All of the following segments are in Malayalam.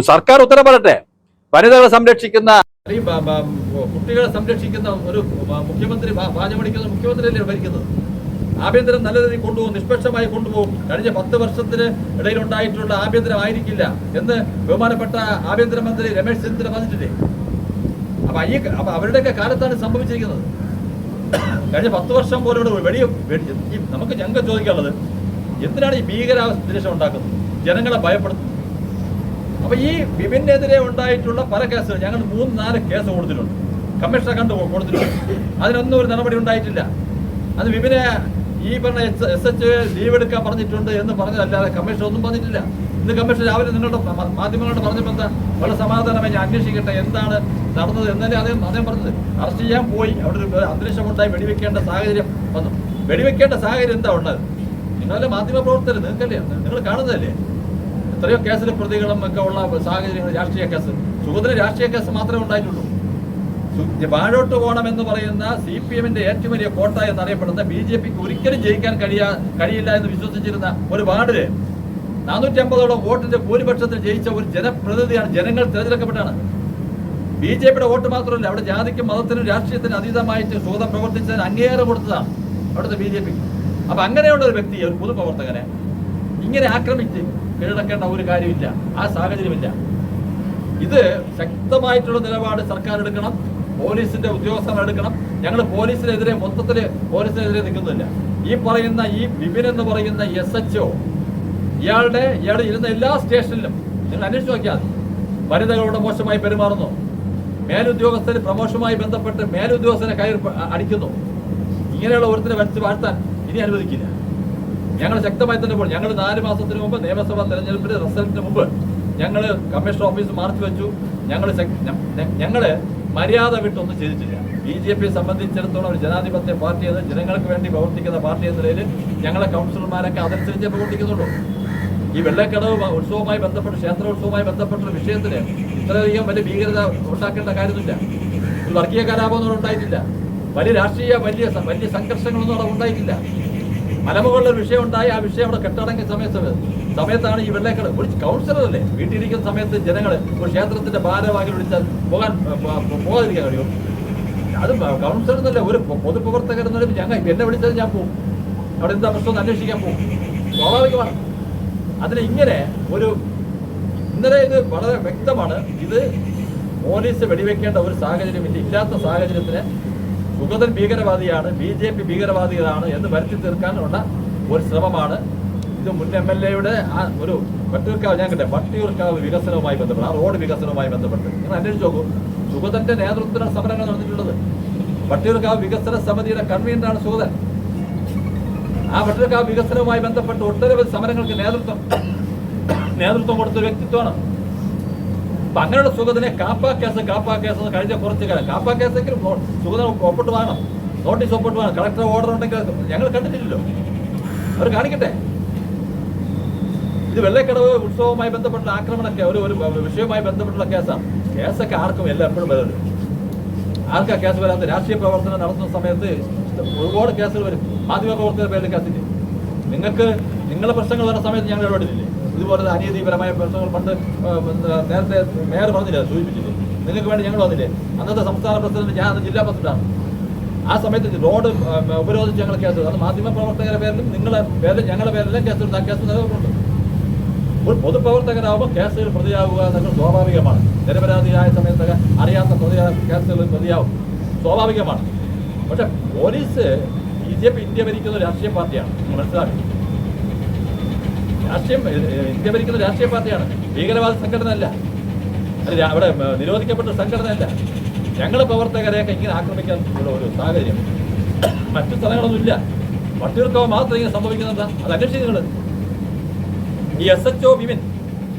സർക്കാർ ഉത്തരവിടട്ടെ. വനിതകളെ സംരക്ഷിക്കുന്ന കുട്ടികളെ സംരക്ഷിക്കുന്ന ഒരു മുഖ്യമന്ത്രി, വാചമടിക്കുന്ന മുഖ്യമന്ത്രിയല്ലേ ഭരിക്കുന്നത്. ആഭ്യന്തരം നല്ല രീതിയിൽ കൊണ്ടുപോകും, നിഷ്പക്ഷമായി കൊണ്ടുപോകും. കഴിഞ്ഞ 10 വർഷത്തിന് ഇടയിലുണ്ടായിട്ടുള്ള ആഭ്യന്തരമായിരിക്കില്ല എന്ന് ബഹുമാനപ്പെട്ട ആഭ്യന്തരമന്ത്രി രമേശ് ചെന്നിത്തല പറഞ്ഞിട്ടില്ലേ? അപ്പൊ അവരുടെയൊക്കെ കാലത്താണ് സംഭവിച്ചിരിക്കുന്നത്. കഴിഞ്ഞ 10 വർഷം പോലെ നമുക്ക് ഞങ്ങൾക്ക് ചോദിക്കാനുള്ളത്, എന്തിനാണ് ഈ ഭീകരാന്തരീക്ഷം ഉണ്ടാക്കുന്നത്, ജനങ്ങളെ ഭയപ്പെടുത്തുന്നത്? അപ്പൊ ഈ വിപിനെതിരെ ഉണ്ടായിട്ടുള്ള പല കേസുകൾ ഞങ്ങൾ 3-4 കേസ് കൊടുത്തിട്ടുണ്ട്, കമ്മീഷണറെ കണ്ടു കൊടുത്തിട്ടുണ്ട്. അതിനൊന്നും ഒരു നടപടി ഉണ്ടായിട്ടില്ല. അത് വിപിനെ ഈ പറഞ്ഞ SH ലീവ് എടുക്കാൻ പറഞ്ഞിട്ടുണ്ട് എന്ന് പറഞ്ഞതല്ലാതെ കമ്മീഷൻ ഒന്നും പറഞ്ഞിട്ടില്ല. ഇന്ന് കമ്മീഷൻ രാവിലെ നിങ്ങളുടെ മാധ്യമങ്ങളോട് പറഞ്ഞപ്പോൾ എന്താ, വളരെ സമാധാനമായി ഞാൻ അന്വേഷിക്കട്ടെ എന്താണ് നടന്നത് എന്നല്ലേ അദ്ദേഹം പറഞ്ഞത്. അറസ്റ്റ് ചെയ്യാൻ പോയി, അവിടെ ഒരു അന്തരീക്ഷം ഉണ്ടായി, വെടിവെക്കേണ്ട സാഹചര്യം വന്നു. വെടിവെക്കേണ്ട സാഹചര്യം എന്താ ഉണ്ടായത്? നിങ്ങളല്ലേ മാധ്യമ പ്രവർത്തകർ, നിങ്ങൾക്കല്ലേ, നിങ്ങൾ കാണുന്നതല്ലേ എത്രയോ കേസിൽ പ്രതികളും ഒക്കെ ഉള്ള സാഹചര്യങ്ങൾ. രാഷ്ട്രീയ കേസ്, സുഗതന് രാഷ്ട്രീയ കേസ് മാത്രമേ ഉണ്ടായിട്ടുള്ളൂ. വാഴോട്ട് പോകണം എന്ന് പറയുന്ന CPM-ന്റെ ഏറ്റവും വലിയ കോട്ട എന്നറിയപ്പെടുന്ന BJPക്ക് ഒരിക്കലും ജയിക്കാൻ കഴിയില്ല എന്ന് വിശ്വസിച്ചിരുന്ന ഒരു വാർഡില് 450ഓളം വോട്ടിന്റെ ഭൂരിപക്ഷത്തിൽ ജയിച്ച ഒരു ജനപ്രതിനിധിയാണ്, ജനങ്ങൾ തിരഞ്ഞെടുക്കപ്പെട്ടാണ്. BJPയുടെ വോട്ട് മാത്രമല്ല, അവിടെ ജാതിക്കും മതത്തിനും രാഷ്ട്രീയത്തിനും അതീതമായിട്ട് സുഗതം പ്രവർത്തിച്ചതിന് അംഗീകാരം കൊടുത്തതാണ് അവിടുത്തെ BJP. അപ്പൊ അങ്ങനെയുള്ള ഒരു വ്യക്തി, ഒരു പൊതുപ്രവർത്തകനെ ഇങ്ങനെ ആക്രമിച്ച് കീഴടക്കേണ്ട ഒരു കാര്യമില്ല, ആ സാഹചര്യമില്ല. ഇത് ശക്തമായിട്ടുള്ള നിലപാട് സർക്കാർ എടുക്കണം, പോലീസിന്റെ ഉദ്യോഗസ്ഥർ എടുക്കണം. ഞങ്ങൾ പോലീസിനെതിരെ പോലീസിനെതിരെ നിൽക്കുന്നില്ല. ഈ പറയുന്ന ഈ വിപിൻ എന്ന് പറയുന്ന SHO ഇയാൾ ഇരുന്ന എല്ലാ സ്റ്റേഷനിലും നിങ്ങൾ അന്വേഷിച്ച് നോക്കിയാൽ വനിതകളോട് മോശമായി പെരുമാറുന്നു, മേലുദ്യോഗസ്ഥര് പ്രമോഷനുമായി ബന്ധപ്പെട്ട് മേലുദ്യോഗസ്ഥരെ കയറി അടിക്കുന്നു. ഇങ്ങനെയുള്ള ഒരുത്തിനെ വലിച്ചു വാഴ്ത്താൻ ഇനി അനുവദിക്കില്ല. ഞങ്ങൾ ശക്തമായി തന്നെ പോകും. ഞങ്ങൾ 4 മാസത്തിന് മുമ്പ് നിയമസഭാ തെരഞ്ഞെടുപ്പിന്റെ റിസൾട്ടിന് മുമ്പ് ഞങ്ങൾ കമ്മീഷണർ ഓഫീസ് മാർച്ച് വെച്ചു. ഞങ്ങള് മര്യാദ വിട്ടൊന്നും ചെയ്തിട്ടില്ല. BJPയെ സംബന്ധിച്ചിടത്തോളം ഒരു ജനാധിപത്യ പാർട്ടി, അത് ജനങ്ങൾക്ക് വേണ്ടി പ്രവർത്തിക്കുന്ന പാർട്ടി എന്ന നിലയിൽ ഞങ്ങളെ കൗൺസിലർമാരൊക്കെ അതനുസരിച്ച് പ്രവർത്തിക്കുന്നുള്ളൂ. ഈ വെള്ളക്കടവ് ഉത്സവവുമായി ബന്ധപ്പെട്ട്, ക്ഷേത്രോത്സവവുമായി ബന്ധപ്പെട്ട വിഷയത്തിന് ഇത്രയധികം വലിയ ഭീകരത ഉണ്ടാക്കേണ്ട കാര്യമില്ല. ഒരു വർഗീയ കലാപമൊന്നും ഉണ്ടായിട്ടില്ല. വലിയ രാഷ്ട്രീയ വലിയ സംഘർഷങ്ങളൊന്നും അവിടെ ഉണ്ടായിട്ടില്ല. മലമുകളിലൊരു വിഷയം ഉണ്ടായി, ആ വിഷയം അവിടെ കെട്ടടങ്ങിയ സമയത്താണ് ഈ വെള്ളക്കട. ഒരു കൗൺസിലറല്ലേ വീട്ടിലിരിക്കുന്ന സമയത്ത് ജനങ്ങൾ ഒരു ക്ഷേത്രത്തിന്റെ ഭാരവാഹി വിളിച്ചാൽ പോകാതിരിക്കാൻ കഴിയും? അത് കൗൺസിലർ എന്നല്ല, ഒരു പൊതുപ്രവർത്തകർ എന്നൊരു എന്നെ വിളിച്ചാൽ ഞാൻ പോകും. അവിടെ എന്താ പ്രശ്നം അന്വേഷിക്കാൻ പോകും, സ്വാഭാവികമാണ്. അതിന് ഇങ്ങനെ ഇന്നലെ ഇത് വളരെ വ്യക്തമാണ്. ഇത് പോലീസ് വെടിവെക്കേണ്ട ഒരു സാഹചര്യമില്ല. ഇല്ലാത്ത സാഹചര്യത്തിന് സുഗതൻ ഭീകരവാദിയാണ്, BJP ഭീകരവാദികളാണ് എന്ന് വരുത്തി തീർക്കാനുള്ള ഒരു ശ്രമമാണ്. ഇത് മുൻ MLA-യുടെ ഒരു വട്ടിയൂർക്കാവ് വികസനവുമായി ബന്ധപ്പെട്ട്, ആ റോഡ് വികസനവുമായി ബന്ധപ്പെട്ട് നിങ്ങൾ അന്വേഷിച്ച് നോക്കൂ. സുഗതന്റെ നേതൃത്വത്തിലാണ് സമരങ്ങൾ നടന്നിട്ടുള്ളത്. വട്ടിയൂർക്കാവ് വികസന സമിതിയുടെ കൺവീനറാണ് സുഗതൻ. ആ വട്ടിയൂർക്കാവ് വികസനവുമായി ബന്ധപ്പെട്ട് ഒട്ടനവധി സമരങ്ങൾക്ക് നേതൃത്വം കൊടുത്ത വ്യക്തിത്വമാണ്. അപ്പൊ അങ്ങനെയുള്ള സുഗതനെ കാപ്പ കേസ് എന്ന് കഴിഞ്ഞ കുറച്ച് കാലം കാപ്പ കേസെങ്കിലും സുഗതൻ ഒപ്പിട്ട് വാങ്ങണം, നോട്ടീസ് ഒപ്പിട്ട് വാങ്ങണം. കളക്ടർ ഓർഡർ ഉണ്ടെങ്കിൽ ഞങ്ങൾ കണ്ടിട്ടില്ലല്ലോ, അവർ കാണിക്കട്ടെ. ഇത് വെള്ളക്കടവ് ഉത്സവവുമായി ബന്ധപ്പെട്ട ആക്രമണമൊക്കെ ഒരു വിഷയവുമായി ബന്ധപ്പെട്ടുള്ള കേസാണ്. കേസൊക്കെ ആർക്കും എപ്പോഴും വരും. ആർക്കാ കേസ് വരാത്ത? രാഷ്ട്രീയ പ്രവർത്തനം നടത്തുന്ന സമയത്ത് ഒരുപാട് കേസുകൾ വരും. മാധ്യമ പ്രവർത്തകരുടെ പേരിൽ കേസില്ലേ? നിങ്ങളുടെ പ്രശ്നങ്ങൾ വരുന്ന സമയത്ത് ഞങ്ങൾ ഇടപെടില്ലേ? ഇതുപോലെ അനീതിപരമായ പ്രശ്നങ്ങൾ പണ്ട് നേരത്തെ മേയർ പറഞ്ഞില്ല, സൂചിപ്പിച്ചില്ലേ? നിങ്ങൾക്ക് വേണ്ടി ഞങ്ങൾ വന്നില്ലേ? അന്നത്തെ സംസ്ഥാന പ്രസിഡന്റ്, ഞാൻ ജില്ലാ പ്രസിഡന്റാണ്. ആ സമയത്ത് റോഡ് ഉപരോധിച്ച് ഞങ്ങൾ കേസ്, അത് മാധ്യമ പ്രവർത്തകരുടെ പേരിലും നിങ്ങളുടെ പേരിലും ഞങ്ങളുടെ പേരിലും കേസെടുത്ത് ആ കേസ് നിലവിലുണ്ട്. ഒരു പൊതുപ്രവർത്തകരാകുമ്പോൾ കേസുകൾ പ്രതിയാവുക എന്നത് സ്വാഭാവികമാണ്. നിരപരാധിയായ സമയത്തൊക്കെ അറിയാത്ത കേസുകൾ പ്രതിയാവും, സ്വാഭാവികമാണ്. പക്ഷെ പോലീസ് BJP ഇന്ത്യ ഭരിക്കുന്ന രാഷ്ട്രീയ പാർട്ടിയാണ്, മനസ്സിലാക്കി. ഇന്ത്യ ഭരിക്കുന്ന രാഷ്ട്രീയ പാർട്ടിയാണ്, ഭീകരവാദ സംഘടനയല്ല, അവിടെ നിരോധിക്കപ്പെട്ട സംഘടനയല്ല. ഞങ്ങളുടെ പ്രവർത്തകരെയൊക്കെ ഇങ്ങനെ ആക്രമിക്കാൻ ഉള്ള ഒരു സാഹചര്യം മറ്റു സ്ഥലങ്ങളൊന്നുമില്ല. വട്ടിയൂർക്കാവ് മാത്രം ഇങ്ങനെ സംഭവിക്കുന്നെന്താ? അത് അന്വേഷിച്ച് നിങ്ങൾ. ഈ SHO വിപിൻ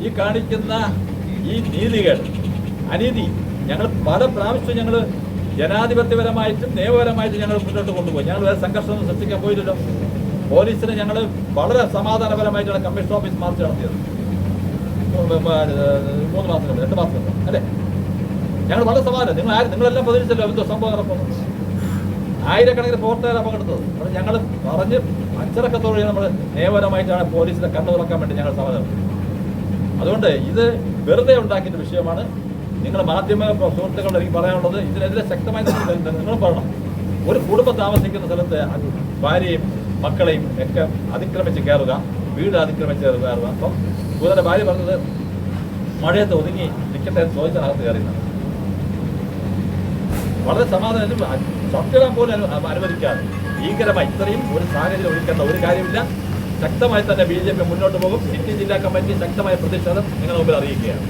ഈ കാണിക്കുന്ന ഈ അനീതി ഞങ്ങൾ പല പ്രാവശ്യം ഞങ്ങൾ ജനാധിപത്യപരമായിട്ടും നിയമപരമായിട്ടും ഞങ്ങൾ മുന്നോട്ട് കൊണ്ടുപോയി. ഞങ്ങൾ വേറെ സംഘർഷമൊന്നും സൃഷ്ടിക്കാൻ പോയില്ലല്ലോ. പോലീസിനെ ഞങ്ങൾ വളരെ സമാധാനപരമായിട്ടാണ് കമ്മീഷണർ ഓഫീസ് മാർച്ച് നടത്തിയത്. 3 മാസം 2 മാസം അല്ലേ? ഞങ്ങൾ വളരെ സമാധാനം. നിങ്ങളെല്ലാം പ്രതികരിച്ചല്ലോ എന്തോ സംഭവം നടക്കുന്നു. ആയിരക്കണക്കിന് പ്രവർത്തകർ അപകടത്തത്. അത് ഞങ്ങൾ പറഞ്ഞ് അച്ചടക്കത്തോടെ നമ്മൾ നിയമപരമായിട്ടാണ് പോലീസിനെ കണ്ണു തുറക്കാൻ വേണ്ടി ഞങ്ങൾ സമാധാനം. അതുകൊണ്ട് ഇത് വെറുതെ ഉണ്ടാക്കിയ വിഷയമാണ്. നിങ്ങൾ മാധ്യമ സുഹൃത്തുക്കളോട് എനിക്ക് പറയാനുള്ളത്, ഇതിനെതിരെ ശക്തമായി നിങ്ങൾ പറയണം. ഒരു കുടുംബം താമസിക്കുന്ന സ്ഥലത്ത് ഭാര്യയും മക്കളെയും ഒക്കെ അതിക്രമിച്ച് കയറുക, വീട് അതിക്രമിച്ച് കയറുക. അപ്പം സൂര്യൻ്റെ ഭാര്യ പറഞ്ഞത് മഴയത്ത് ഒതുങ്ങി നിൽക്കട്ടെ എന്ന് ചോദിച്ചതിനകത്ത് കയറിയാണ്. വളരെ സമാധാനം ചർച്ചയിടാൻ പോലും അനുവദിക്കാതെ ഭീകരമായി ഇത്രയും ഒരു സാഹചര്യം ഒഴിക്കേണ്ട ഒരു കാര്യമില്ല. ശക്തമായി തന്നെ BJP മുന്നോട്ട് പോകും. സിറ്റി ജില്ലാ കമ്മിറ്റി ശക്തമായ പ്രതിഷേധം നിങ്ങളുടെ മുമ്പിൽ അറിയിക്കുകയാണ്.